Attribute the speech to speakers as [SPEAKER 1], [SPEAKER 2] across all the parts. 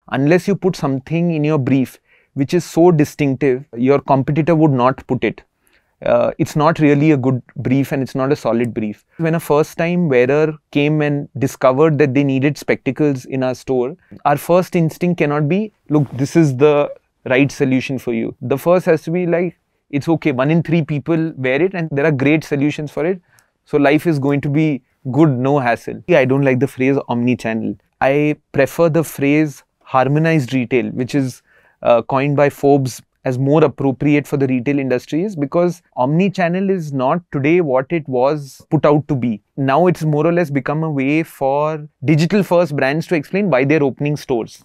[SPEAKER 1] unless you put something in your brief which is so distinctive, your competitor would not put it. It's not really a good brief and it's not a solid brief. When a first time wearer came and discovered that they needed spectacles in our store, our first instinct cannot be, look, this is the right solution for you. The first has to be like, it's okay, 1 in 3 people wear it and there are great solutions for it. So life is going to be good, no hassle. I don't like the phrase omnichannel. I prefer the phrase harmonized retail, which is coined by Forbes as more appropriate for the retail industries, because omni-channel is not today what it was put out to be. Now it's more or less become a way for digital first brands to explain why they're opening stores.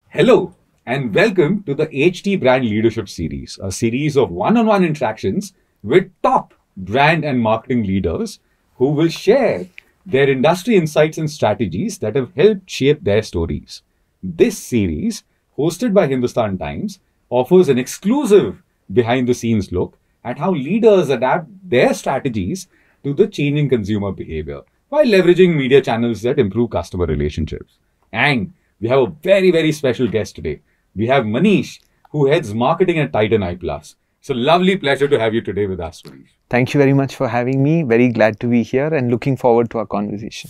[SPEAKER 2] Hello and welcome to the HT Brand Leadership Series, a series of one-on-one interactions with top brand and marketing leaders who will share their industry insights and strategies that have helped shape their stories. This series, hosted by Hindustan Times, offers an exclusive behind-the-scenes look at how leaders adapt their strategies to the changing consumer behavior while leveraging media channels that improve customer relationships. And we have a very, very special guest today. We have Maneesh, who heads marketing at Titan Eye Plus. It's a lovely pleasure to have you today with us, Maneesh.
[SPEAKER 1] Thank you very much for having me. Very glad to be here and looking forward to our conversation.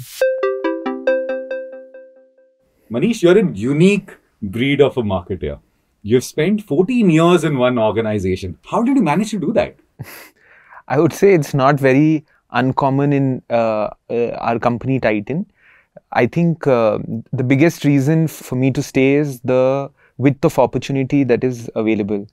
[SPEAKER 2] Maneesh, you're a unique breed of a marketer. You've spent 14 years in one organization. How did you manage to do that?
[SPEAKER 1] I would say it's not very uncommon in our company Titan. I think the biggest reason for me to stay is the width of opportunity that is available.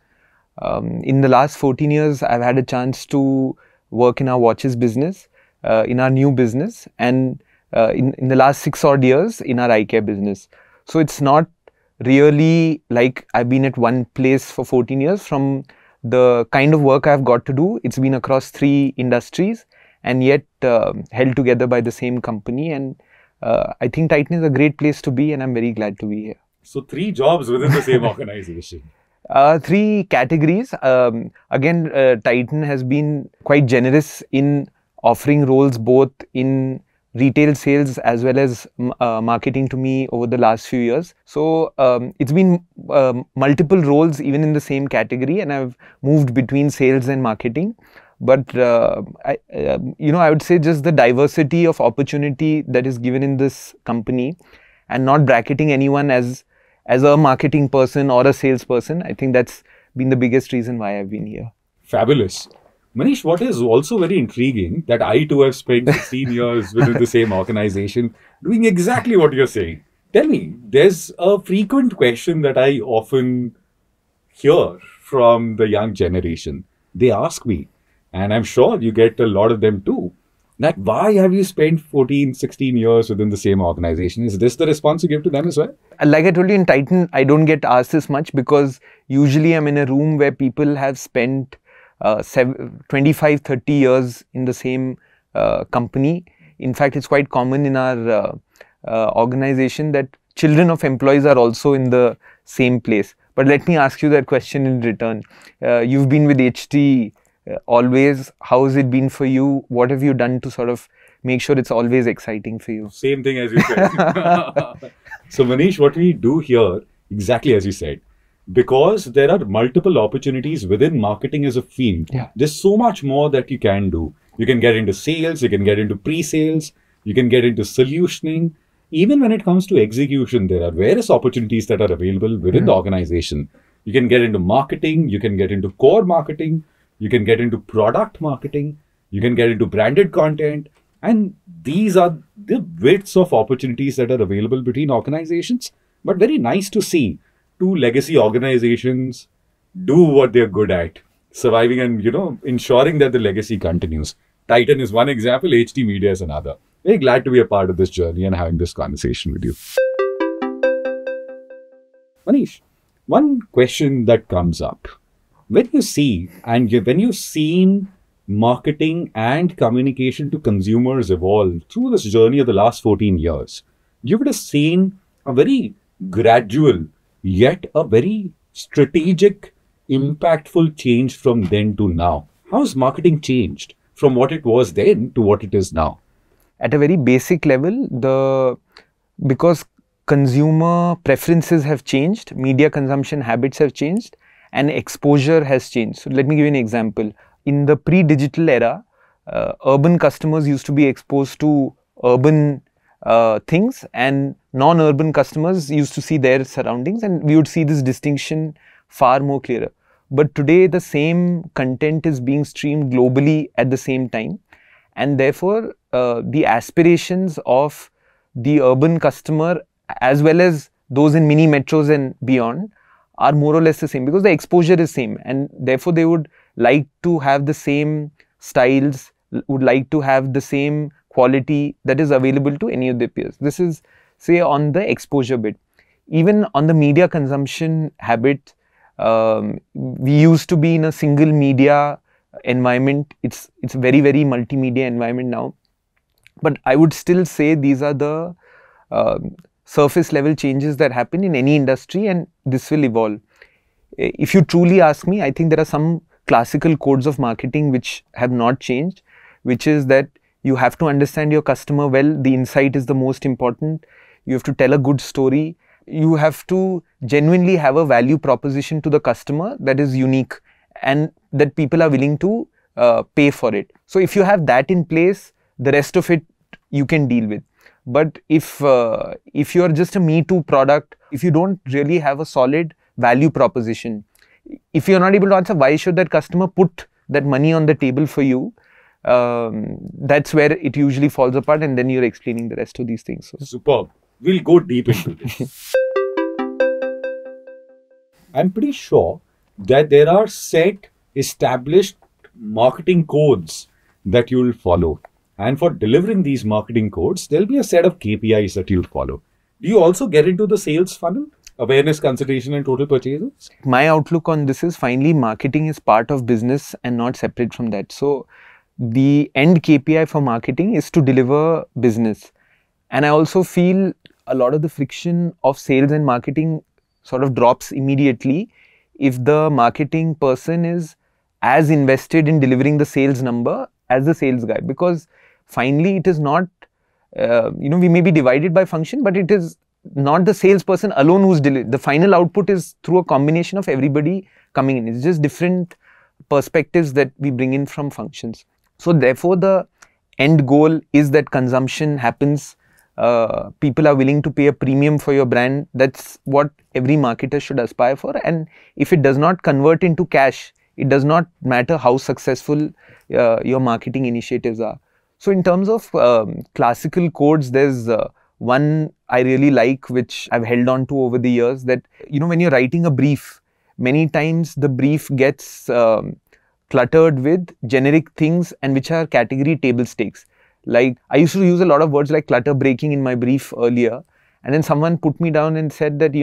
[SPEAKER 1] In the last 14 years, I've had a chance to work in our watches business, in our new business, and in the last 6 odd years in our eye care business. So it's not really like I've been at one place for 14 years. From the kind of work I've got to do, it's been across 3 industries and yet held together by the same company. And I think Titan is a great place to be and I'm very glad to be here.
[SPEAKER 2] So 3 jobs within the same organization.
[SPEAKER 1] 3 categories. Again, Titan has been quite generous in offering roles both in retail sales as well as marketing to me over the last few years. So it's been multiple roles even in the same category, and I've moved between sales and marketing. But I would say just the diversity of opportunity that is given in this company, and not bracketing anyone as a marketing person or a salesperson. I think that's been the biggest reason why I've been here.
[SPEAKER 2] Fabulous. Manish, what is also very intriguing that I too have spent 16 years within the same organization doing exactly what you're saying. Tell me, there's a frequent question that I often hear from the young generation. They ask me, and I'm sure you get a lot of them too, that why have you spent 14, 16 years within the same organization? Is this the response you give to them as well?
[SPEAKER 1] Like I told you, in Titan, I don't get asked this much because usually I'm in a room where people have spent 25, 30 years in the same company. In fact, it's quite common in our organization that children of employees are also in the same place. But let me ask you that question in return. You've been with HT always. How has it been for you? What have you done to sort of make sure it's always exciting for you?
[SPEAKER 2] Same thing as you said. So Manish, what we do here, exactly as you said, because there are multiple opportunities within marketing as a field, there's so much more that you can do. You can get into sales, you can get into pre-sales, you can get into solutioning. Even when it comes to execution, there are various opportunities that are available within the organization. You can get into marketing, you can get into core marketing, you can get into product marketing, you can get into branded content. And these are the widths of opportunities that are available between organizations. But very nice to see 2 legacy organizations do what they're good at, surviving and, ensuring that the legacy continues. Titan is one example, HT Media is another. Very glad to be a part of this journey and having this conversation with you. Manish, one question that comes up. When you see and when you've seen marketing and communication to consumers evolve through this journey of the last 14 years, you would have seen a very gradual yet a very strategic, impactful change from then to now. How has marketing changed from what it was then to what it is now?
[SPEAKER 1] At a very basic level, because consumer preferences have changed, media consumption habits have changed, and exposure has changed. So let me give you an example. In the pre-digital era, urban customers used to be exposed to urban things, and non-urban customers used to see their surroundings, and we would see this distinction far more clearer. But today, the same content is being streamed globally at the same time, and therefore, the aspirations of the urban customer as well as those in mini metros and beyond are more or less the same, because the exposure is same, and therefore they would like to have the same styles, would like to have the same quality that is available to any of their peers. This is, say, on the exposure bit. Even on the media consumption habit, we used to be in a single media environment. It's very, very multimedia environment now. But I would still say these are the surface level changes that happen in any industry, and this will evolve. If you truly ask me, I think there are some classical codes of marketing which have not changed, which is that you have to understand your customer well. The insight is the most important. You have to tell a good story. You have to genuinely have a value proposition to the customer that is unique and that people are willing to pay for it. So if you have that in place, the rest of it you can deal with. But if you're just a Me Too product, if you don't really have a solid value proposition, if you're not able to answer why should that customer put that money on the table for you, that's where it usually falls apart, and then you're explaining the rest of these things. So.
[SPEAKER 2] Superb. We'll go deep into this. I'm pretty sure that there are set established marketing codes that you'll follow. And for delivering these marketing codes, there'll be a set of KPIs that you'll follow. Do you also get into the sales funnel? Awareness, consideration, and total purchases?
[SPEAKER 1] My outlook on this is, finally, marketing is part of business and not separate from that. So the end KPI for marketing is to deliver business. And I also feel a lot of the friction of sales and marketing sort of drops immediately if the marketing person is as invested in delivering the sales number as the sales guy. Because finally, it is not, we may be divided by function, but it is not the salesperson alone who's delivering. The final output is through a combination of everybody coming in. It's just different perspectives that we bring in from functions. So therefore, the end goal is that consumption happens. People are willing to pay a premium for your brand. That's what every marketer should aspire for. And if it does not convert into cash, it does not matter how successful your marketing initiatives are. So in terms of classical codes, there's one I really like, which I've held on to over the years, that, when you're writing a brief, many times the brief gets cluttered with generic things and which are category table stakes. Like, I used to use a lot of words like clutter breaking in my brief earlier. And then someone put me down and said that,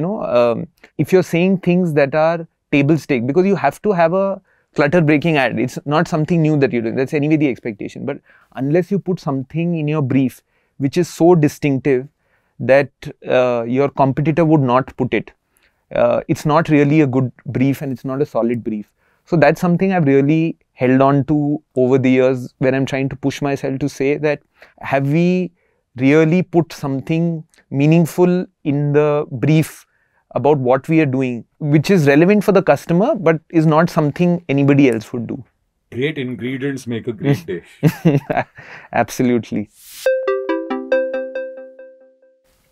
[SPEAKER 1] if you're saying things that are table stake, because you have to have a clutter breaking ad, it's not something new that you're doing. That's anyway the expectation. But unless you put something in your brief which is so distinctive that your competitor would not put it, it's not really a good brief, and it's not a solid brief. So that's something I've really held on to over the years, where I'm trying to push myself to say that, have we really put something meaningful in the brief about what we are doing, which is relevant for the customer, but is not something anybody else would do.
[SPEAKER 2] Great ingredients make a great dish.
[SPEAKER 1] Absolutely.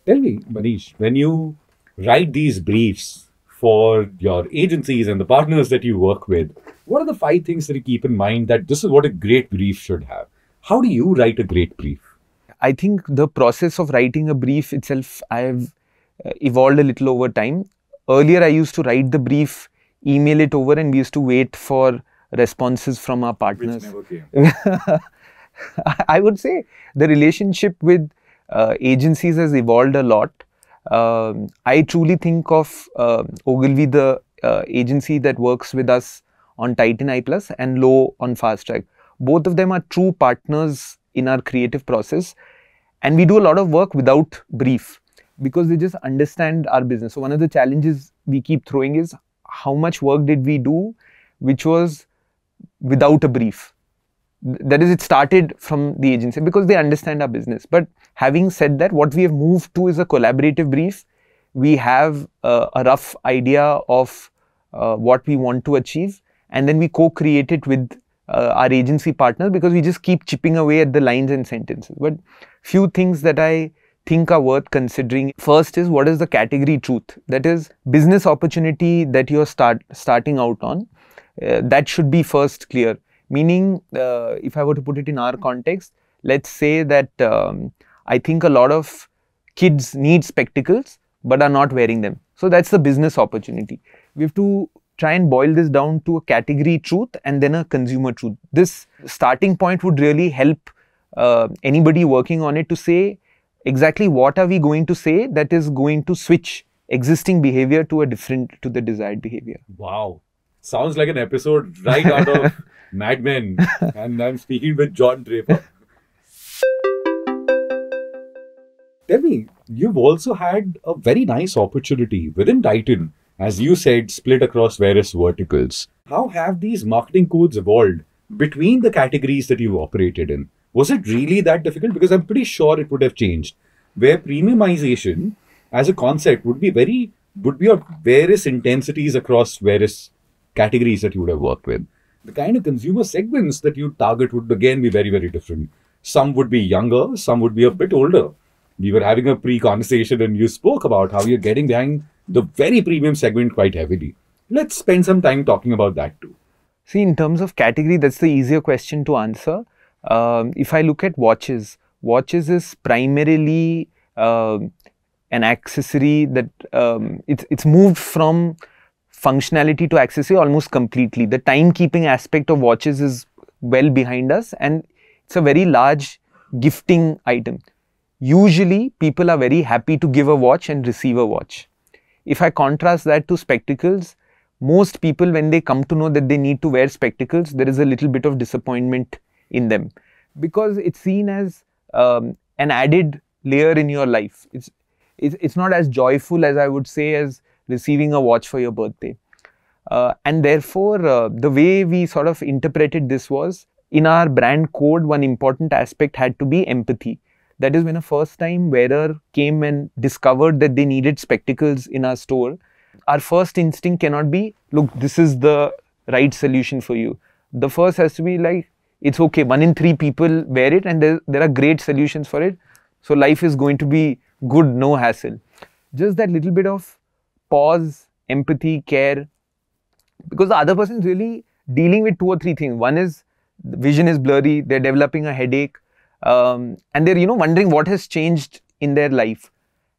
[SPEAKER 2] Tell me, Maneesh, when you write these briefs for your agencies and the partners that you work with, what are the 5 things that you keep in mind that this is what a great brief should have? How do you write a great brief?
[SPEAKER 1] I think the process of writing a brief itself, I've evolved a little over time. Earlier, I used to write the brief, email it over, and we used to wait for responses from our partners.
[SPEAKER 2] Which never came.
[SPEAKER 1] I would say the relationship with agencies has evolved a lot. I truly think of Ogilvy, the agency that works with us on Titan Eye Plus, and Low on Fast Track. Both of them are true partners in our creative process, and we do a lot of work without brief because they just understand our business. So one of the challenges we keep throwing is, how much work did we do which was without a brief? That is, it started from the agency because they understand our business. But having said that, what we have moved to is a collaborative brief. We have a rough idea of what we want to achieve, and then we co-create it with our agency partners, because we just keep chipping away at the lines and sentences. But few things that I think are worth considering. First is, what is the category truth? That is, business opportunity that you're starting out on. That should be first clear. Meaning, if I were to put it in our context, let's say that I think a lot of kids need spectacles but are not wearing them. So that's the business opportunity. We have to try and boil this down to a category truth and then a consumer truth. This starting point would really help anybody working on it to say exactly what are we going to say that is going to switch existing behavior to the desired behavior.
[SPEAKER 2] Wow. Sounds like an episode right out of Mad Men. And I'm speaking with John Draper. Tell me, you've also had a very nice opportunity within Titan, as you said, split across various verticals. How have these marketing codes evolved between the categories that you've operated in? Was it really that difficult? Because I'm pretty sure it would have changed. Where premiumization as a concept would be of various intensities across various categories that you would have worked with. The kind of consumer segments that you target would again be very, very different. Some would be younger, some would be a bit older. We were having a pre-conversation and you spoke about how you're getting behind the very premium segment quite heavily. Let's spend some time talking about that too.
[SPEAKER 1] See, in terms of category, that's the easier question to answer. If I look at watches is primarily an accessory that it's moved from functionality to accessory almost completely. The timekeeping aspect of watches is well behind us, and it's a very large gifting item. Usually, people are very happy to give a watch and receive a watch. If I contrast that to spectacles, most people, when they come to know that they need to wear spectacles, there is a little bit of disappointment in them, because it's seen as an added layer in your life. It's not as joyful as I would say as receiving a watch for your birthday. And therefore, the way we sort of interpreted this was, in our brand code, one important aspect had to be empathy. That is, when a first-time wearer came and discovered that they needed spectacles in our store, our first instinct cannot be, look, this is the right solution for you. The first has to be like, it's okay, 1 in 3 people wear it and there are great solutions for it. So life is going to be good, no hassle. Just that little bit of pause, empathy, care, because the other person is really dealing with 2 or 3 things. One is, the vision is blurry, they're developing a headache, and they're wondering what has changed in their life.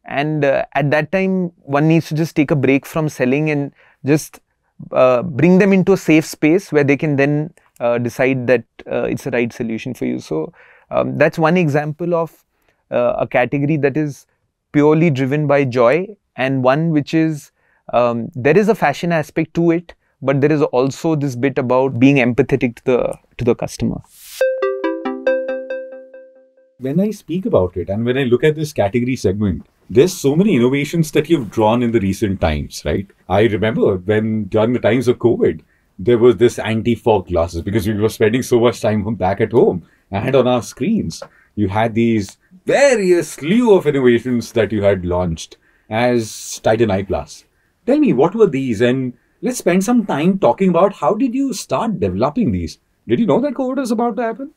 [SPEAKER 1] And at that time, one needs to just take a break from selling and just bring them into a safe space where they can then decide that it's the right solution for you. So that's one example of a category that is purely driven by joy, and one which is, there is a fashion aspect to it, but there is also this bit about being empathetic to the customer.
[SPEAKER 2] When I speak about it and when I look at this category segment, there's so many innovations that you've drawn in the recent times, right? I remember when during the times of COVID, there was this anti-fog glasses, because we were spending so much time back at home and on our screens. You had these various slew of innovations that you had launched as Titan Eye Plus. Tell me, what were these? And let's spend some time talking about how did you start developing these? Did you know that COVID was about to happen?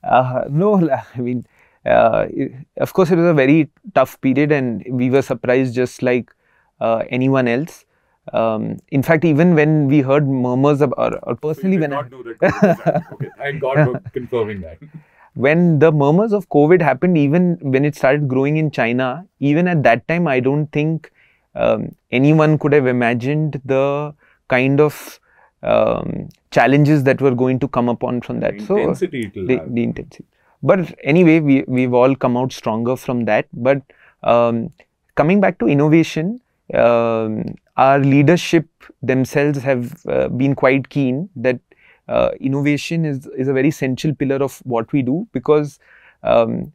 [SPEAKER 1] No, I mean, of course, it was a very tough period and we were surprised just like anyone else. In fact, even when we heard murmurs about, or personally,
[SPEAKER 2] so you did not know that COVID was happening. Okay, thank God for confirming that.
[SPEAKER 1] When the murmurs of COVID happened, even when it started growing in China, even at that time, I don't think anyone could have imagined the kind of challenges that were going to come upon from that.
[SPEAKER 2] The intensity
[SPEAKER 1] the intensity. But anyway, we've all come out stronger from that. But coming back to innovation, our leadership themselves have been quite keen that innovation is a very essential pillar of what we do, because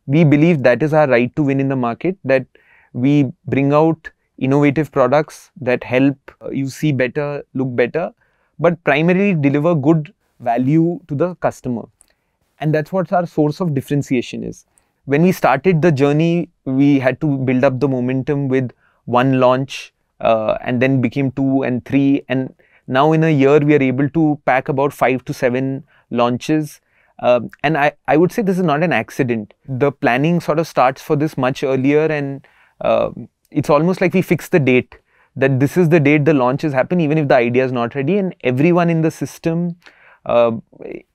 [SPEAKER 1] we believe that is our right to win in the market, that we bring out innovative products that help you see better, look better, but primarily deliver good value to the customer. And that's what our source of differentiation is. When we started the journey, we had to build up the momentum with one launch, and then became 2 and 3. And now in a year, we are able to pack about 5 to 7 launches. And I would say this is not an accident. The planning sort of starts for this much earlier, and it's almost like we fix the date, that this is the date the launches happen, even if the idea is not ready. And everyone in the system,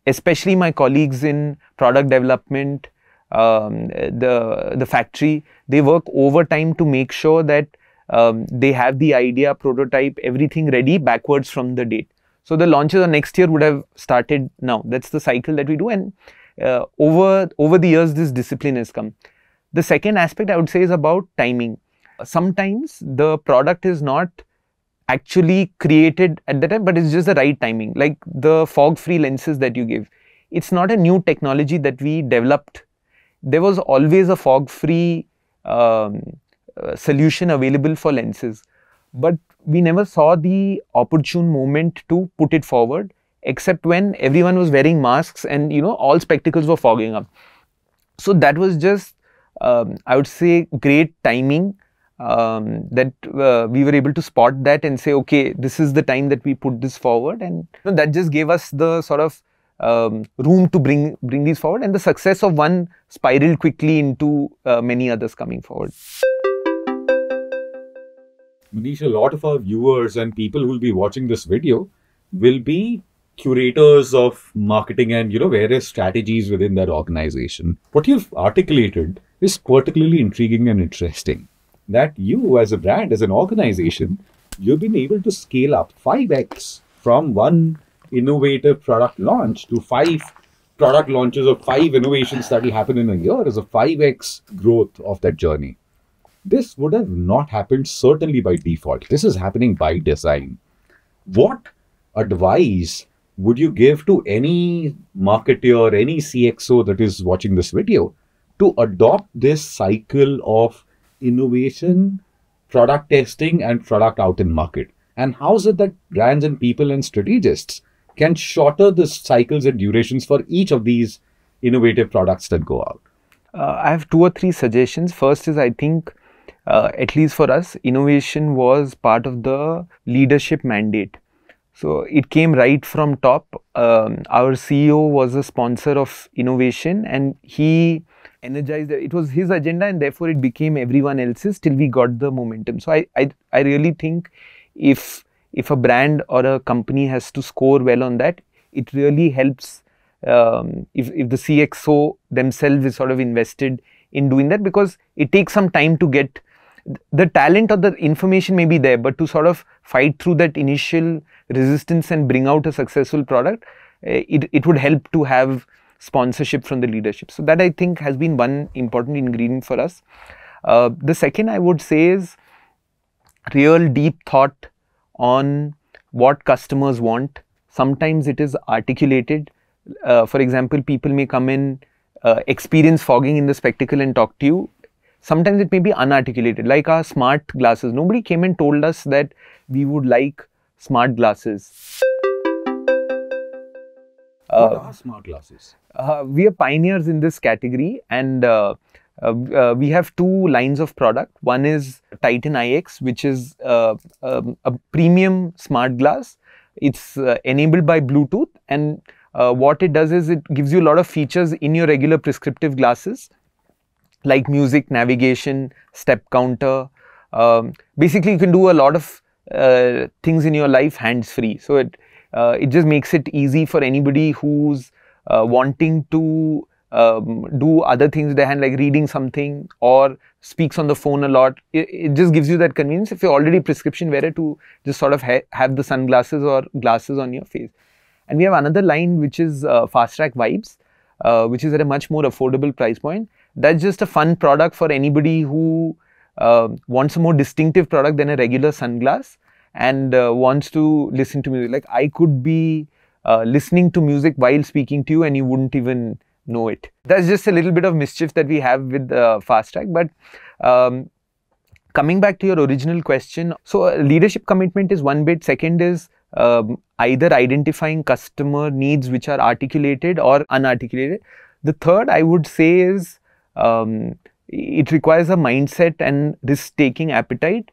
[SPEAKER 1] especially my colleagues in product development, the factory, they work overtime to make sure that they have the idea, prototype, everything ready backwards from the date. So the launches of next year would have started now. That's the cycle that we do, and over the years, this discipline has come. The second aspect I would say is about timing. Sometimes the product is not actually created at the time, but it's just the right timing. Like the fog-free lenses that you give, it's not a new technology that we developed. There was always a fog-free solution available for lenses, but we never saw the opportune moment to put it forward, except when everyone was wearing masks and all spectacles were fogging up. So that was just I would say great timing, that we were able to spot that and say, okay, this is the time that we put this forward, and that just gave us the sort of room to bring these forward, and the success of one spiraled quickly into many others coming forward.
[SPEAKER 2] Maneesh, a lot of our viewers and people who will be watching this video will be curators of marketing and various strategies within that organization. What you've articulated is particularly intriguing and interesting. That you as a brand, as an organization, you've been able to scale up 5x from one innovative product launch to 5 product launches of 5 innovations that will happen in a year as a 5x growth of that journey. This would have not happened certainly by default. This is happening by design. What advice would you give to any marketer, any CXO that is watching this video to adopt this cycle of innovation, product testing, and product out in market? And how is it that brands and people and strategists can shorter the cycles and durations for each of these innovative products that go out?
[SPEAKER 1] I have 2 or 3 suggestions. First is, I think, at least for us, innovation was part of the leadership mandate. So it came right from top. Our CEO was a sponsor of innovation, and he energized it. It was his agenda, and therefore it became everyone else's till we got the momentum. So I really think if a brand or a company has to score well on that, it really helps if the CXO themselves is sort of invested in doing that, because it takes some time to get the talent or the information may be there, but to sort of fight through that initial resistance and bring out a successful product, it would help to have sponsorship from the leadership. So that, I think, has been one important ingredient for us. The second I would say is real deep thought on what customers want. Sometimes it is articulated. For example, people may come in, experience fogging in the spectacle and talk to you. Sometimes it may be unarticulated, like our smart glasses. Nobody came and told us that we would like smart glasses.
[SPEAKER 2] What are smart glasses?
[SPEAKER 1] We are pioneers in this category, and we have 2 lines of product. One is Titan IX, which is a premium smart glass. It's enabled by Bluetooth, and what it does is it gives you a lot of features in your regular prescriptive glasses, like music, navigation, step counter. Basically, you can do a lot of things in your life hands-free. So it just makes it easy for anybody who's wanting to do other things with their hand, like reading something or speaks on the phone a lot. It just gives you that convenience if you're already a prescription wearer to just sort of have the sunglasses or glasses on your face. And we have another line which is Fast Track Vibes, which is at a much more affordable price point. That's just a fun product for anybody who wants a more distinctive product than a regular sunglass and wants to listen to music. Like, I could be listening to music while speaking to you and you wouldn't even know it. That's just a little bit of mischief that we have with Fast Track. But coming back to your original question, so leadership commitment is one bit. Second is either identifying customer needs which are articulated or unarticulated. The third I would say is it requires a mindset and risk-taking appetite,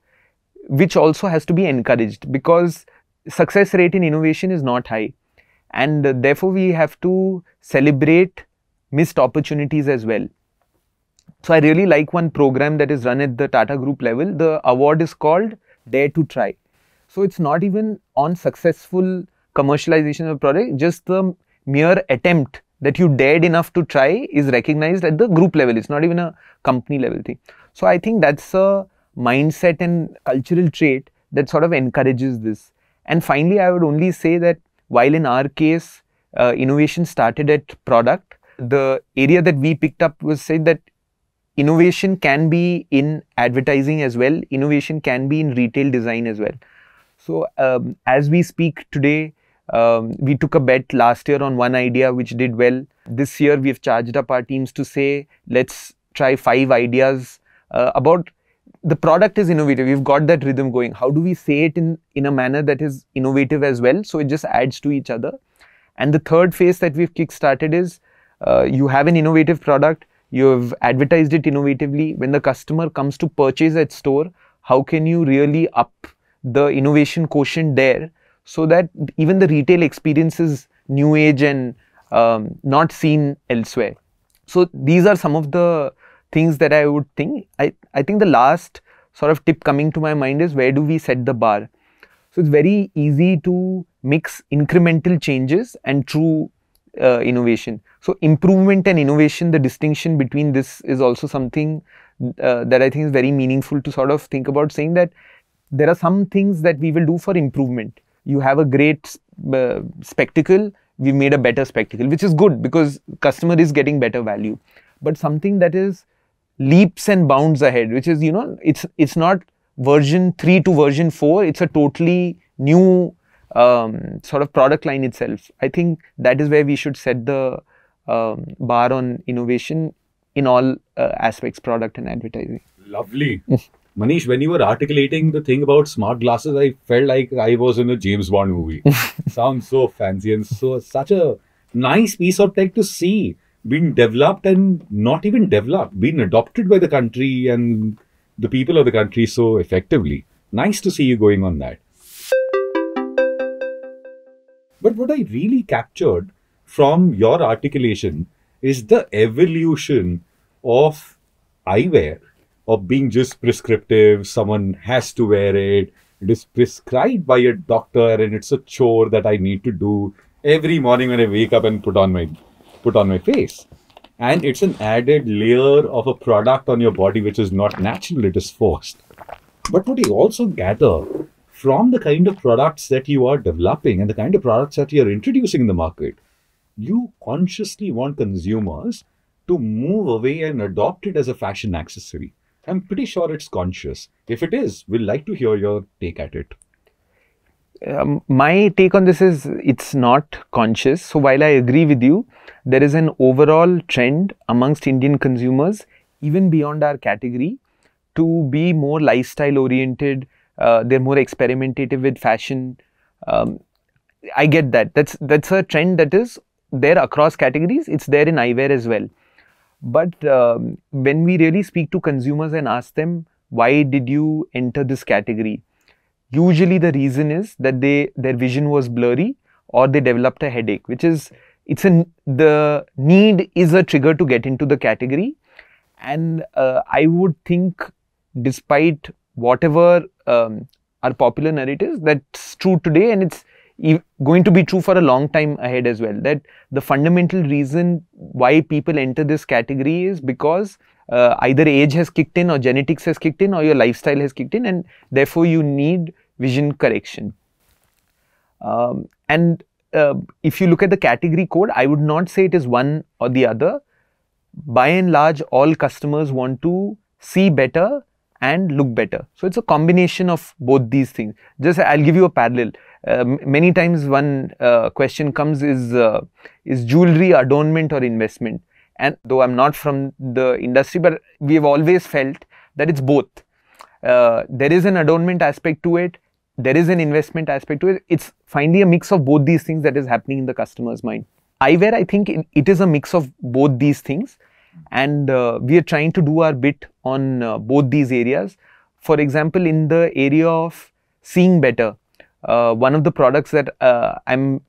[SPEAKER 1] which also has to be encouraged, because success rate in innovation is not high, and therefore we have to celebrate missed opportunities as well. So I really like one program that is run at the Tata Group level. The award is called Dare to Try. So it's not even on successful commercialization of a product, just the mere attempt that you dared enough to try is recognized at the group level. It's not even a company level thing. So I think that's a mindset and cultural trait that sort of encourages this. And finally, I would only say that while in our case, innovation started at product, the area that we picked up was said that innovation can be in advertising as well. Innovation can be in retail design as well. So as we speak today, we took a bet last year on one idea which did well. This year we've charged up our teams to say, let's try 5 ideas about the product is innovative. We've got that rhythm going. How do we say it in a manner that is innovative as well? So it just adds to each other. And the third phase that we've kickstarted is you have an innovative product, you've advertised it innovatively. When the customer comes to purchase at store, how can you really up the innovation quotient there so that even the retail experience is new age and not seen elsewhere? So these are some of the things that I would think. I think the last sort of tip coming to my mind is, where do we set the bar? So it's very easy to mix incremental changes and true innovation. So improvement and innovation, the distinction between this is also something that I think is very meaningful to sort of think about, saying that there are some things that we will do for improvement. You have a great spectacle, we've made a better spectacle, which is good because customer is getting better value. But something that is leaps and bounds ahead, which is, you know, it's not version 3 to version 4, it's a totally new sort of product line itself. I think that is where we should set the bar on innovation in all aspects, product and advertising.
[SPEAKER 2] Lovely. Maneesh, when you were articulating the thing about smart glasses, I felt like I was in a James Bond movie. Sounds so fancy and such a nice piece of tech to see being developed and not even developed, being adopted by the country and the people of the country so effectively. Nice to see you going on that. But what I really captured from your articulation is the evolution of eyewear, of being just prescriptive. Someone has to wear it. It is prescribed by a doctor and it's a chore that I need to do every morning when I wake up and put on my face. And it's an added layer of a product on your body which is not natural, it is forced. But what I also gather from the kind of products that you are developing and the kind of products that you are introducing in the market, you consciously want consumers to move away and adopt it as a fashion accessory. I'm pretty sure it's conscious. If it is, we'd like to hear your take at it.
[SPEAKER 1] My take on this is it's not conscious. So while I agree with you, there is an overall trend amongst Indian consumers, even beyond our category, to be more lifestyle oriented. They're more experimentative with fashion. I get that. That's a trend that is there across categories. It's there in eyewear as well. But when we really speak to consumers and ask them, why did you enter this category? Usually the reason is that their vision was blurry or they developed a headache, which is, the need is a trigger to get into the category. And I would think, despite whatever are popular narratives, that's true today and it's going to be true for a long time ahead as well, that the fundamental reason why people enter this category is because either age has kicked in or genetics has kicked in or your lifestyle has kicked in, and therefore you need vision correction. If you look at the category code, I would not say it is one or the other. By and large, all customers want to see better and look better. So it's a combination of both these things. Just I'll give you a parallel. Many times one question comes is jewelry adornment or investment? And though I'm not from the industry, but we have always felt that it's both. There is an adornment aspect to it. there is an investment aspect to it. It's finally a mix of both these things that is happening in the customer's mind. Eyewear, I think it is a mix of both these things, and we are trying to do our bit on both these areas. For example, in the area of seeing better, one of the products that I'm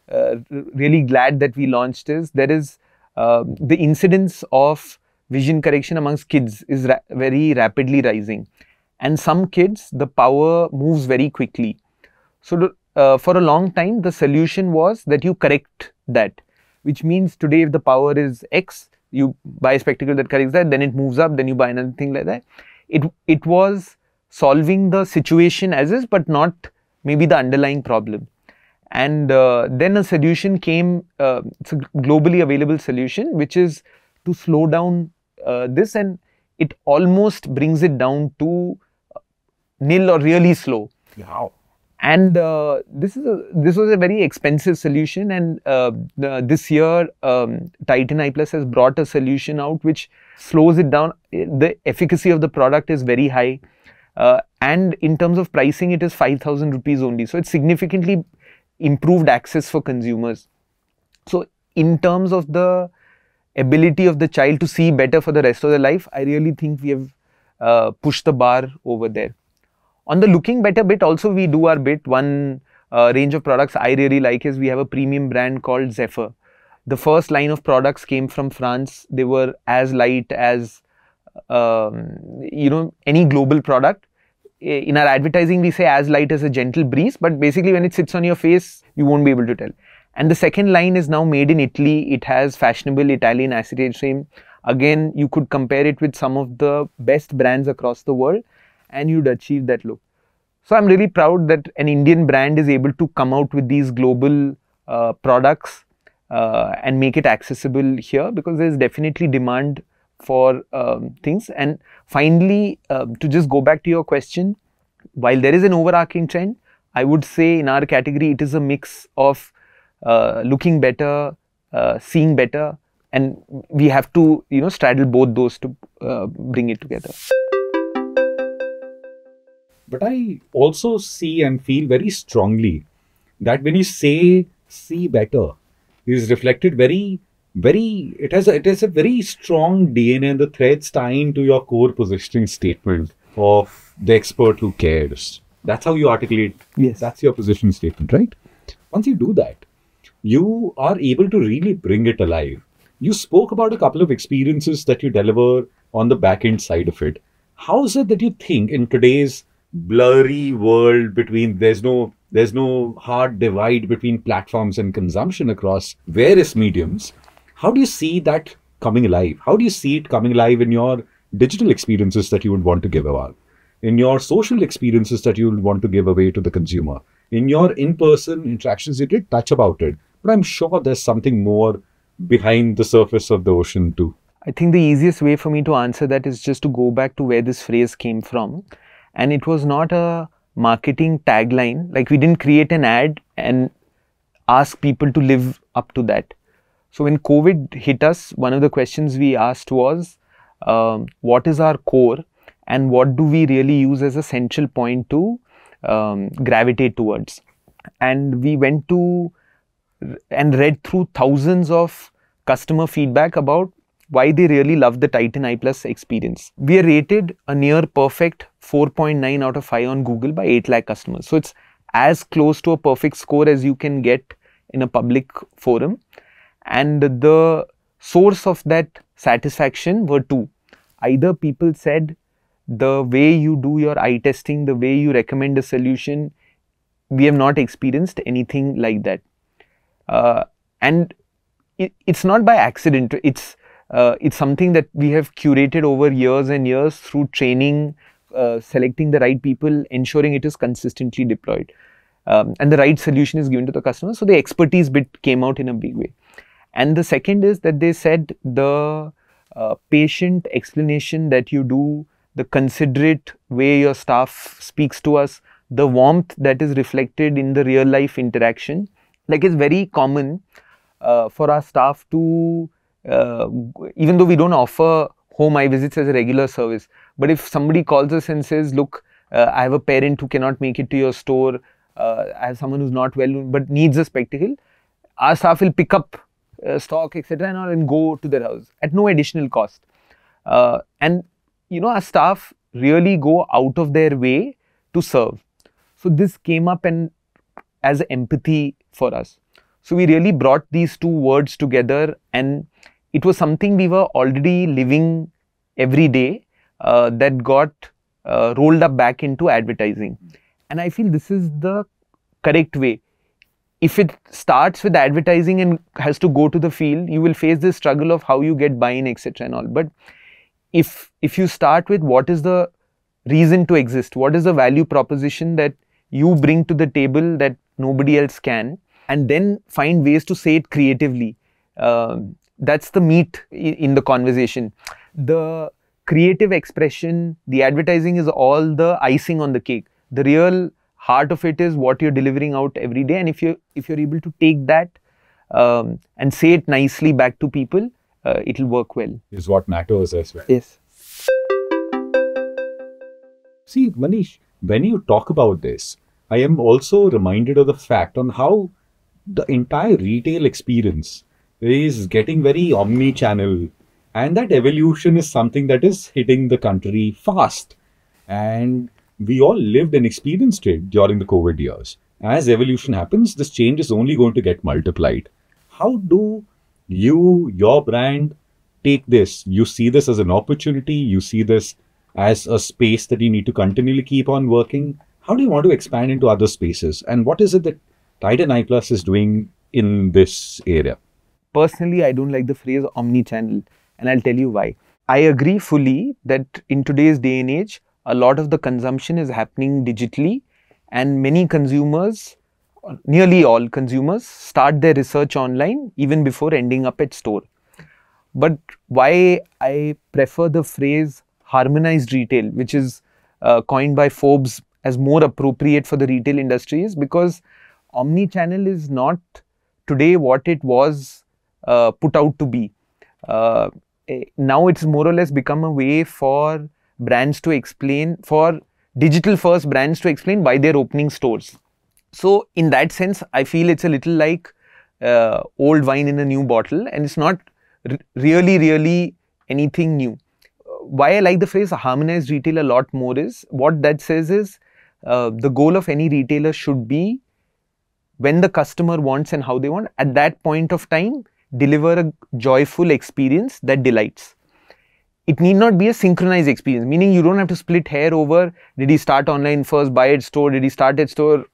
[SPEAKER 1] really glad that we launched is there is the incidence of vision correction amongst kids is very rapidly rising, and some kids the power moves very quickly. So for a long time the solution was that you correct that, which means today if the power is X, you buy a spectacle that corrects that, then it moves up, then you buy another thing like that. It was solving the situation as is, but not maybe the underlying problem. And then a solution came, it's a globally available solution, which is to slow down this, and it almost brings it down to nil or really slow.
[SPEAKER 2] Wow.
[SPEAKER 1] And this was a very expensive solution, and this year Titan Eye Plus has brought a solution out which slows it down. The efficacy of the product is very high, and in terms of pricing it is 5,000 rupees only. So it's significantly improved access for consumers. So in terms of the ability of the child to see better for the rest of their life, I really think we have pushed the bar over there. On the looking better bit also we do our bit. One range of products I really like is we have a premium brand called Zephyr. The first line of products came from France. They were as light as any global product. In our advertising we say as light as a gentle breeze, but basically when it sits on your face you won't be able to tell. And the second line is now made in Italy. It has fashionable Italian acetate frame. Again, you could compare it with some of the best brands across the world and you'd achieve that look. So I'm really proud that an Indian brand is able to come out with these global products and make it accessible here, because there's definitely demand for things. And finally, to just go back to your question, while there is an overarching trend, I would say in our category it is a mix of looking better, seeing better, and we have to straddle both those to bring it together.
[SPEAKER 2] But I also see and feel very strongly that when you say see better, is reflected it has a very strong DNA and the threads tying to your core positioning statement of the expert who cares. That's how you articulate.
[SPEAKER 1] Yes.
[SPEAKER 2] That's your position statement, right? Once you do that, you are able to really bring it alive. You spoke about a couple of experiences that you deliver on the back end side of it. How is it that you think in today's blurry world between there's no hard divide between platforms and consumption across various mediums, how do you see that coming alive? How do you see it coming alive in your digital experiences that you would want to give away, in your social experiences that you would want to give away to the consumer, in your in-person interactions? You did touch about it, but I'm sure there's something more behind the surface of the ocean too.
[SPEAKER 1] I think the easiest way for me to answer that is just to go back to where this phrase came from. And it was not a marketing tagline. Like, we didn't create an ad and ask people to live up to that. So when COVID hit us, one of the questions we asked was, what is our core and what do we really use as a central point to gravitate towards? And we went to and read through thousands of customer feedback about why they really love the Titan Eye Plus experience. We are rated a near perfect 4.9 out of 5 on Google by 8 lakh customers. So it's as close to a perfect score as you can get in a public forum. And the source of that satisfaction were two. Either people said the way you do your eye testing, the way you recommend a solution, we have not experienced anything like that. And it's not by accident. It's something that we have curated over years and years through training, selecting the right people, ensuring it is consistently deployed, and the right solution is given to the customer. So the expertise bit came out in a big way. And the second is that they said the patient explanation that you do, the considerate way your staff speaks to us, the warmth that is reflected in the real life interaction. Like, it's very common for our staff to, even though we don't offer home eye visits as a regular service, but if somebody calls us and says, look, I have a parent who cannot make it to your store, I have someone who's not well but needs a spectacle, our staff will pick up stock, etc., and go to their house at no additional cost. And our staff really go out of their way to serve. So this came up and as empathy for us. So we really brought these two words together, and it was something we were already living every day that got rolled up back into advertising. And I feel this is the correct way. If it starts with advertising and has to go to the field, you will face this struggle of how you get buy-in, etc. and all. But if you start with what is the reason to exist, what is the value proposition that you bring to the table that nobody else can, and then find ways to say it creatively, that's the meat in the conversation. The creative expression, the advertising is all the icing on the cake. The real heart of it is what you're delivering out every day, and if you're able to take that and say it nicely back to people, it'll work well.
[SPEAKER 2] Is what matters as well.
[SPEAKER 1] Yes.
[SPEAKER 2] See, Maneesh, when you talk about this, I am also reminded of the fact on how the entire retail experience is getting very omni-channel, and that evolution is something that is hitting the country fast. And we all lived and experienced it during the COVID years. As evolution happens, this change is only going to get multiplied. How do you, your brand, take this? You see this as an opportunity? You see this as a space that you need to continually keep on working? How do you want to expand into other spaces? And what is it that Titan Eye Plus is doing in this area?
[SPEAKER 1] Personally, I don't like the phrase omni-channel, and I'll tell you why. I agree fully that in today's day and age, a lot of the consumption is happening digitally, and many consumers, nearly all consumers, start their research online even before ending up at store. But why I prefer the phrase harmonized retail, which is coined by Forbes as more appropriate for the retail industry, is because omni-channel is not today what it was put out to be. Now it's more or less become a way for brands to explain, for digital first brands to explain why they're opening stores. So in that sense, I feel it's a little like old wine in a new bottle, and it's not really anything new. Why I like the phrase harmonized retail a lot more is, what that says is the goal of any retailer should be, when the customer wants and how they want, at that point of time, deliver a joyful experience that delights. It need not be a synchronized experience, meaning you don't have to split hair over, did he start online first, buy at store, did he start at store?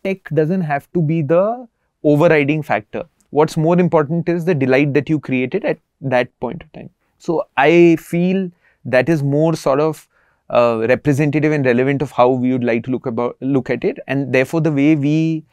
[SPEAKER 1] Tech doesn't have to be the overriding factor. What's more important is the delight that you created at that point of time. So I feel that is more sort of representative and relevant of how we would like to look at it. And therefore, the way we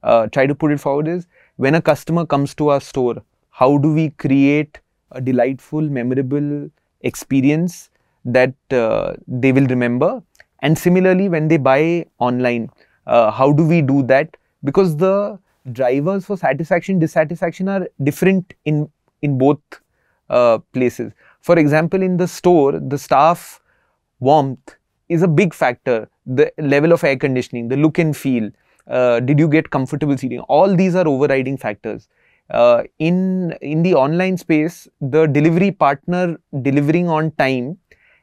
[SPEAKER 1] try to put it forward is, when a customer comes to our store, how do we create a delightful, memorable experience that they will remember? And similarly, when they buy online, how do we do that? Because the drivers for satisfaction, dissatisfaction are different in both places. For example, in the store, the staff warmth is a big factor. The level of air conditioning, the look and feel, did you get comfortable seating? All these are overriding factors. In the online space, the delivery partner delivering on time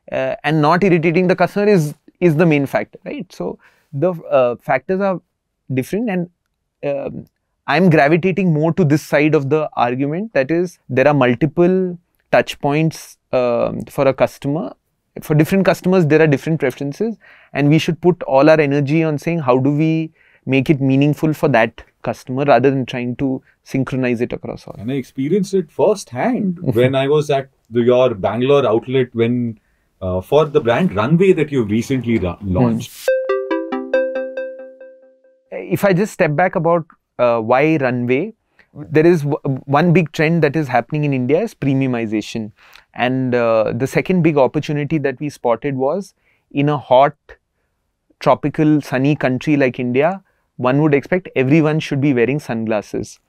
[SPEAKER 1] and not irritating the customer is the main factor, right? So the factors are different, and I'm gravitating more to this side of the argument. That is, there are multiple touch points for a customer. For different customers, there are different preferences, and we should put all our energy on saying, how do we make it meaningful for that customer, rather than trying to synchronize it across all.
[SPEAKER 2] And I experienced it firsthand when I was at your Bangalore outlet when for the brand Runway that you recently launched.
[SPEAKER 1] If I just step back about why Runway, there is one big trend that is happening in India is premiumization. And the second big opportunity that we spotted was, in a hot, tropical, sunny country like India, one would expect everyone should be wearing sunglasses.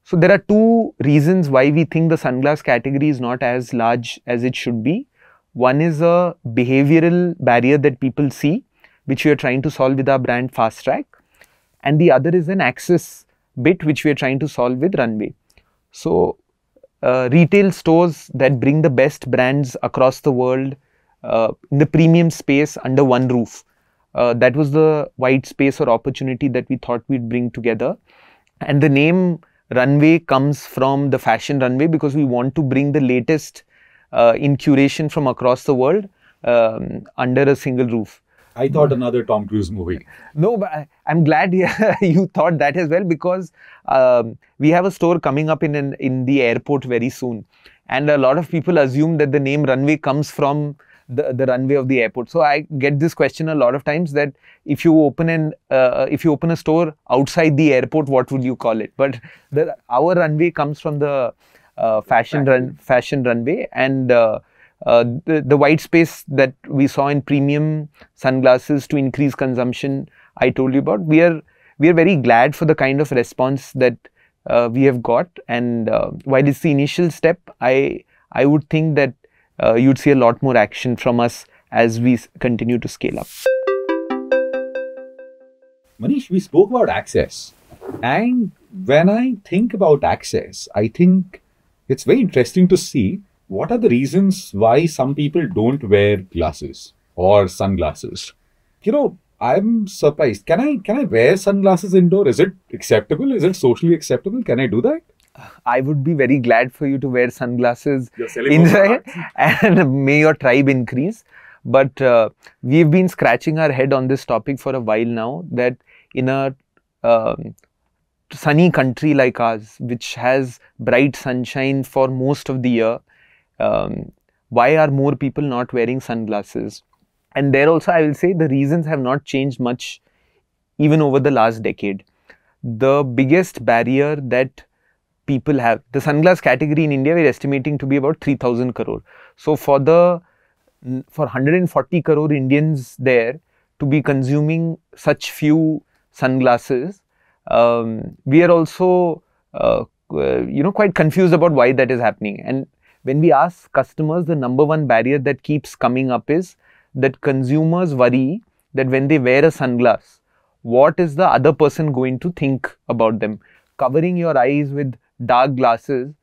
[SPEAKER 1] So there are two reasons why we think the sunglass category is not as large as it should be. One is a behavioral barrier that people see, which we are trying to solve with our brand Fast Track. And the other is an access bit, which we are trying to solve with Runway. So retail stores that bring the best brands across the world in the premium space under one roof. That was the white space or opportunity that we thought we'd bring together. And the name Runway comes from the fashion runway, because we want to bring the latest in curation from across the world under a single roof.
[SPEAKER 2] I thought another Tom Cruise movie.
[SPEAKER 1] No, but I'm glad you thought that as well, because we have a store coming up in the airport very soon, and a lot of people assume that the name Runway comes from the runway of the airport. So I get this question a lot of times, that if you open a store outside the airport, what would you call it? But our runway comes from the fashion runway, and the white space that we saw in premium sunglasses to increase consumption, I told you about. We are very glad for the kind of response that we have got, and while it's the initial step, I would think that you'd see a lot more action from us as we continue to scale up.
[SPEAKER 2] Maneesh, we spoke about access, and when I think about access, I think it's very interesting to see what are the reasons why some people don't wear glasses or sunglasses. You know, I'm surprised. Can I wear sunglasses indoor? Is it acceptable? Is it socially acceptable? Can I do that?
[SPEAKER 1] I would be very glad for you to wear sunglasses inside, and may your tribe increase. But we've been scratching our head on this topic for a while now, that in a sunny country like ours, which has bright sunshine for most of the year, why are more people not wearing sunglasses? And there also, I will say, the reasons have not changed much even over the last decade. The biggest barrier that people have, the sunglass category in India, we're estimating to be about 3,000 crore. So for 140 crore Indians there to be consuming such few sunglasses, we are also quite confused about why that is happening. And when we ask customers, the number one barrier that keeps coming up is that consumers worry that when they wear a sunglass, what is the other person going to think about them? Covering your eyes with dark glasses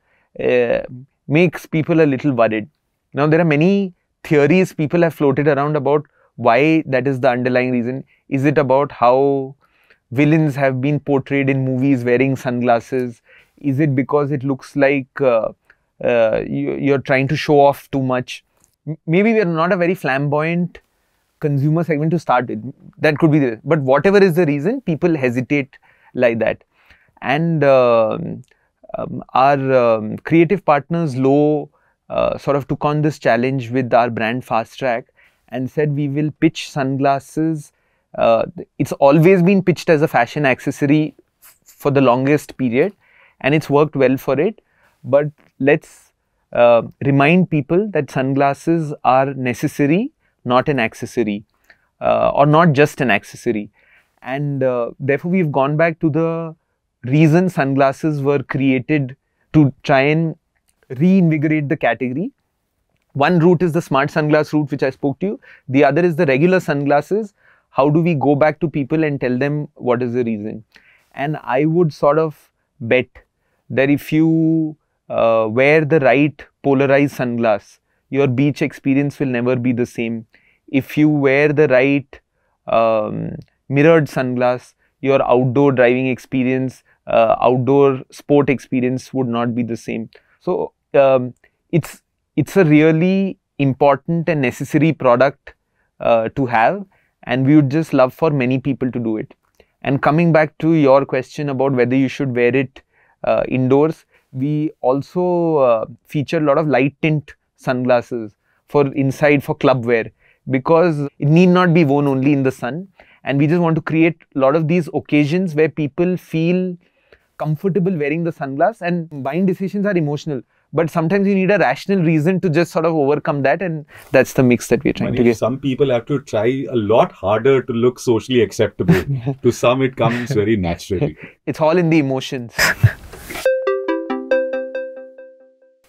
[SPEAKER 1] makes people a little worried. Now, there are many theories people have floated around about why that is the underlying reason. Is it about how villains have been portrayed in movies wearing sunglasses? Is it because it looks like you're trying to show off too much? Maybe we are not a very flamboyant consumer segment to start with. That could be the, but whatever is the reason, people hesitate like that. And our creative partners, Low, sort of took on this challenge with our brand Fast Track and said, we will pitch sunglasses. It's always been pitched as a fashion accessory for the longest period, and it's worked well for it. But let's remind people that sunglasses are necessary, not an accessory, or not just an accessory. And therefore, we've gone back to the reason sunglasses were created, to try and reinvigorate the category. One route is the smart sunglass route, which I spoke to you. The other is the regular sunglasses. How do we go back to people and tell them what is the reason? And I would sort of bet that if you wear the right polarized sunglass, your beach experience will never be the same. If you wear the right mirrored sunglass, your outdoor driving experience, outdoor sport experience would not be the same. So it's a really important and necessary product to have, and we would just love for many people to do it. And coming back to your question about whether you should wear it indoors, we also feature a lot of light tint sunglasses for inside, for club wear, because it need not be worn only in the sun. And we just want to create a lot of these occasions where people feel comfortable wearing the sunglass. And buying decisions are emotional, but sometimes you need a rational reason to just sort of overcome that, and that's the mix that we're trying to get.
[SPEAKER 2] Some people have to try a lot harder to look socially acceptable. To some, it comes very naturally.
[SPEAKER 1] It's all in the emotions.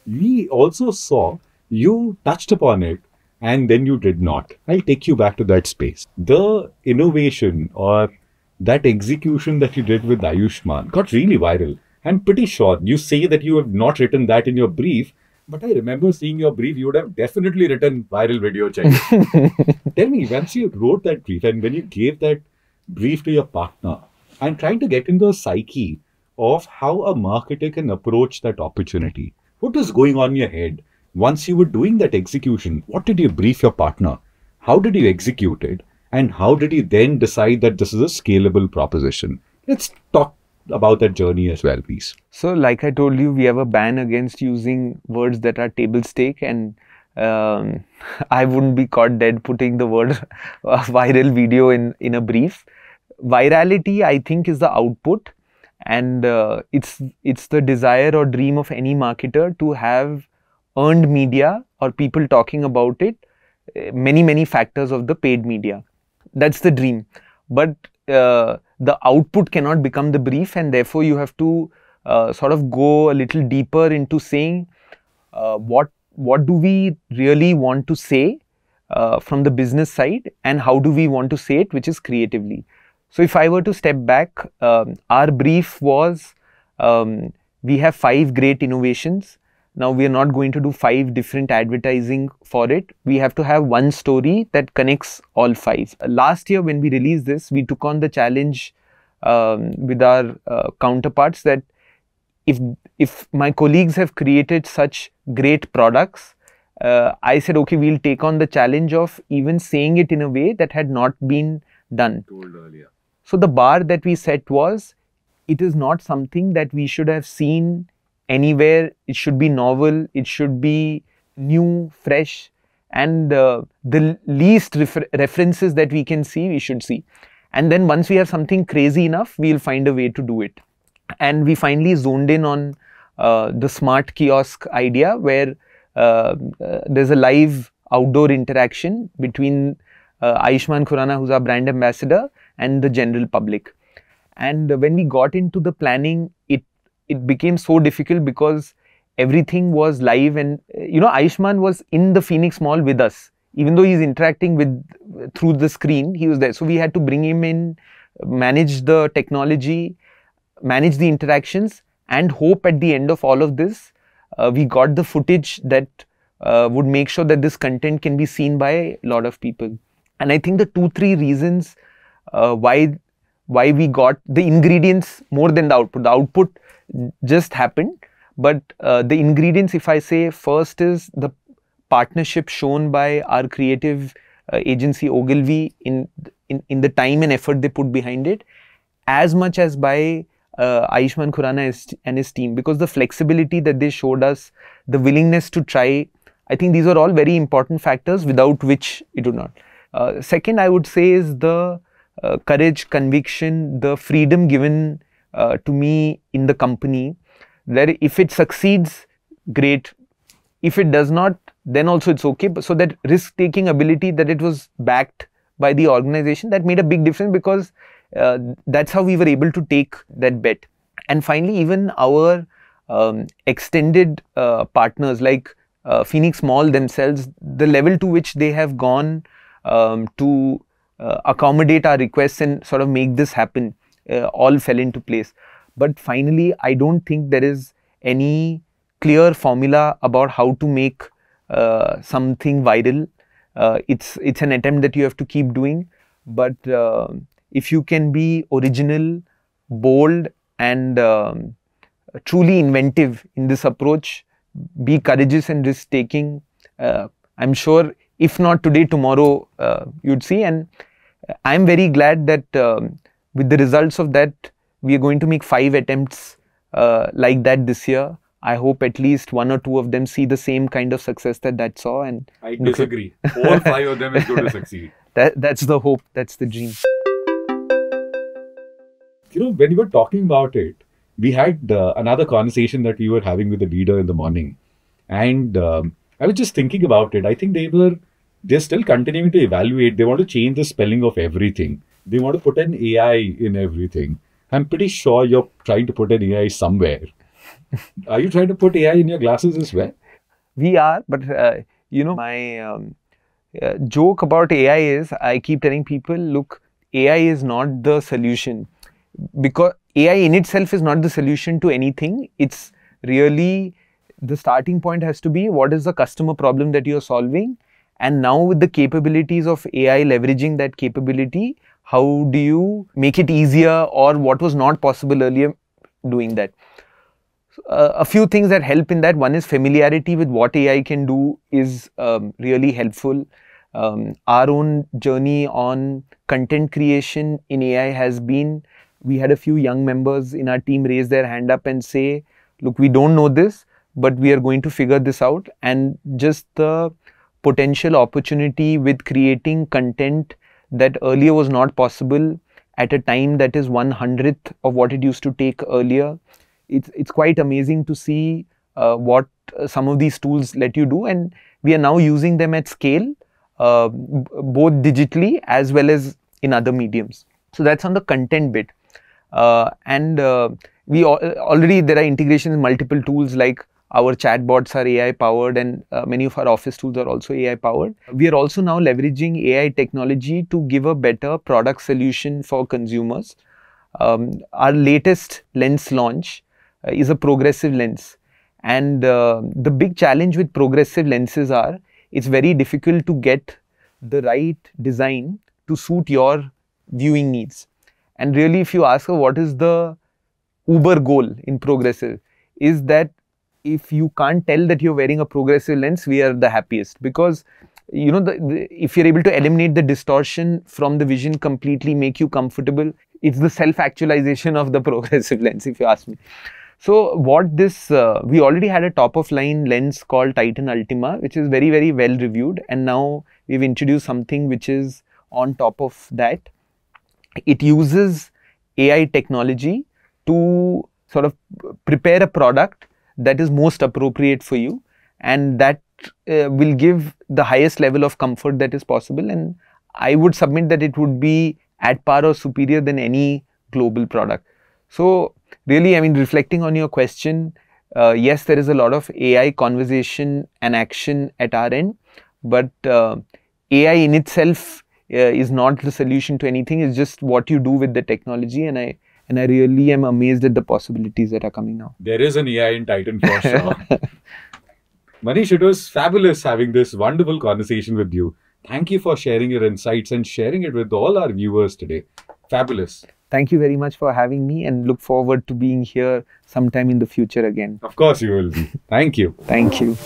[SPEAKER 2] We also saw, you touched upon it, and then you did not. I'll take you back to that space. The innovation or that execution that you did with Ayushman got really viral. I'm pretty sure you say that you have not written that in your brief, but I remember seeing your brief, you would have definitely written viral video chahiye. Tell me, once you wrote that brief and when you gave that brief to your partner, I'm trying to get into the psyche of how a marketer can approach that opportunity. What was going on in your head? Once you were doing that execution, what did you brief your partner? How did you execute it? And how did you then decide that this is a scalable proposition? Let's talk about that journey as well, please.
[SPEAKER 1] So, like I told you, we have a ban against using words that are table stake, and I wouldn't be caught dead putting the word viral video in a brief. Virality, I think, is the output, and it's the desire or dream of any marketer to have earned media or people talking about it, many factors of the paid media. That's the dream, but the output cannot become the brief, and therefore you have to sort of go a little deeper into saying what do we really want to say from the business side, and how do we want to say it, which is creatively. So if I were to step back, our brief was, we have 5 great innovations. Now we are not going to do 5 different advertising for it. We have to have one story that connects all 5. Last year when we released this, we took on the challenge with our counterparts that if my colleagues have created such great products, I said, okay, we'll take on the challenge of even saying it in a way that had not been done.
[SPEAKER 2] Told earlier.
[SPEAKER 1] So the bar that we set was, it is not something that we should have seen anywhere. It should be novel, it should be new, fresh, and the least references that we can see, we should see. And then once we have something crazy enough, we'll find a way to do it. And we finally zoned in on the smart kiosk idea, where there's a live outdoor interaction between Ayushman Khurrana, who's our brand ambassador, and the general public. And when we got into the planning, it became so difficult because everything was live, and Ayushman was in the Phoenix Mall with us. Even though he's interacting through the screen, he was there. So we had to bring him in, manage the technology, manage the interactions, and hope at the end of all of this, we got the footage that would make sure that this content can be seen by a lot of people. And I think the 2-3 reasons why we got the ingredients more than the output. The output just happened, but the ingredients, if I say, first is the partnership shown by our creative agency Ogilvy in the time and effort they put behind it, as much as by Ayushman Khurrana and his team, because the flexibility that they showed us, the willingness to try, I think these are all very important factors without which it would not. Second, I would say, is the courage, conviction, the freedom given to me in the company, that if it succeeds, great. If it does not, then also it's okay. So that risk-taking ability, that it was backed by the organization, that made a big difference, because that's how we were able to take that bet. And finally, even our extended partners like Phoenix Mall themselves, the level to which they have gone to accommodate our requests and sort of make this happen, all fell into place. But finally, I don't think there is any clear formula about how to make something viral. It's an attempt that you have to keep doing, but if you can be original, bold, and truly inventive in this approach, be courageous and risk-taking, I'm sure if not today, tomorrow you'd see. And I'm very glad that with the results of that, we are going to make 5 attempts like that this year. I hope at least 1 or 2 of them see the same kind of success that saw. And
[SPEAKER 2] I disagree. All 5 of them is going to succeed.
[SPEAKER 1] That's the hope. That's the dream.
[SPEAKER 2] When you were talking about it, we had another conversation that we were having with the leader in the morning. And I was just thinking about it. I think they're still continuing to evaluate. They want to change the spelling of everything. They want to put an AI in everything. I'm pretty sure you're trying to put an AI somewhere. Are you trying to put AI in your glasses as well?
[SPEAKER 1] We are, but my joke about AI is, I keep telling people, look, AI is not the solution, because AI in itself is not the solution to anything. It's really, the starting point has to be, what is the customer problem that you're solving? And now with the capabilities of AI, leveraging that capability, how do you make it easier, or what was not possible earlier, doing that? A few things that help in that. One is familiarity with what AI can do is really helpful. Our own journey on content creation in AI has been, we had a few young members in our team raise their hand up and say, look, we don't know this, but we are going to figure this out. And just the potential opportunity with creating content that earlier was not possible at a time that is 1/100th of what it used to take earlier. It's quite amazing to see what some of these tools let you do, and we are now using them at scale, both digitally as well as in other mediums. So that's on the content bit. We already, there are integrations in multiple tools, like our chatbots are AI powered, and many of our office tools are also AI powered. We are also now leveraging AI technology to give a better product solution for consumers. Our latest lens launch is a progressive lens, and the big challenge with progressive lenses are, it's very difficult to get the right design to suit your viewing needs. And really, if you ask her what is the uber goal in progressive, is that if you can't tell that you're wearing a progressive lens, we are the happiest, because you know, if you're able to eliminate the distortion from the vision completely, make you comfortable, it's the self-actualization of the progressive lens, if you ask me. So what this, we already had a top of line lens called Titan Ultima, which is very, very well reviewed. And now we've introduced something which is on top of that. It uses AI technology to sort of prepare a product that is most appropriate for you, and that will give the highest level of comfort that is possible. And I would submit that it would be at par or superior than any global product. So really, I mean, reflecting on your question, yes, there is a lot of AI conversation and action at our end, but AI in itself is not the solution to anything. It's just what you do with the technology, and I really am amazed at the possibilities that are coming now.
[SPEAKER 2] There is an AI in Titan for sure. Maneesh, it was fabulous having this wonderful conversation with you. Thank you for sharing your insights and sharing it with all our viewers today. Fabulous.
[SPEAKER 1] Thank you very much for having me, and look forward to being here sometime in the future again.
[SPEAKER 2] Of course you will be. Thank you.
[SPEAKER 1] Thank you.